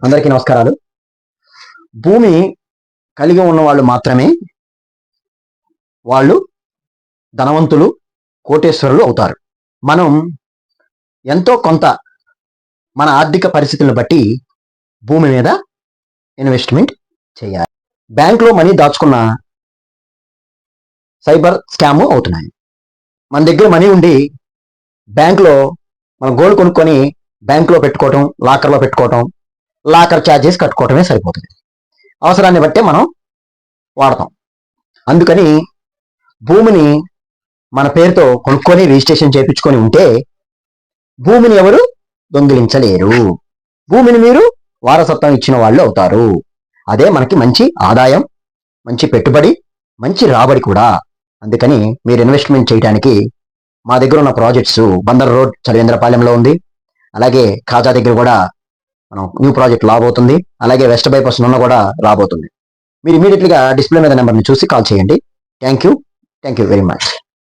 అందరికీ నమస్కారాలు. భూమి కలిగి ఉన్న వాళ్ళు మాత్రమే వాళ్ళు ధనవంతులు, కోటేశ్వరులు అవుతారు. మనం ఎంతో కొంత మన ఆర్థిక పరిస్థితులను బట్టి భూమి మీద ఇన్వెస్ట్మెంట్ చేయాలి. బ్యాంకులో మనీ దాచుకున్న సైబర్ స్కామ్ అవుతున్నాయి. మన దగ్గర మనీ ఉండి బ్యాంకులో మనం గోల్డ్ కొనుక్కొని బ్యాంకులో పెట్టుకోవటం, లాకర్లో పెట్టుకోవటం, లాకర్ ఛార్జెస్ కట్టుకోవటమే సరిపోతుంది. అవసరాన్ని బట్టే మనం వాడతాం. అందుకని భూమిని మన పేరుతో కొనుక్కొని రిజిస్ట్రేషన్ చేయించుకొని ఉంటే భూమిని ఎవరు దొంగిలించలేరు. భూమిని మీరు వారసత్వం ఇచ్చిన వాళ్ళు అవుతారు. అదే మనకి మంచి ఆదాయం, మంచి పెట్టుబడి, మంచి రాబడి కూడా. అందుకని మీరు ఇన్వెస్ట్మెంట్ చేయడానికి మా దగ్గర ఉన్న ప్రాజెక్ట్స్ బందర్ రోడ్ చలవేంద్రపాలెంలో ఉంది. అలాగే ఖాజా దగ్గర కూడా మనం న్యూ ప్రాజెక్ట్ రాబోతుంది. అలాగే వెస్ట్ బైపాస్ నున్న కూడా రాబోతుంది. మీరు ఇమీడియట్లీగా డిస్ప్లే మీద నెంబర్ని చూసి కాల్ చేయండి. Thank you very much.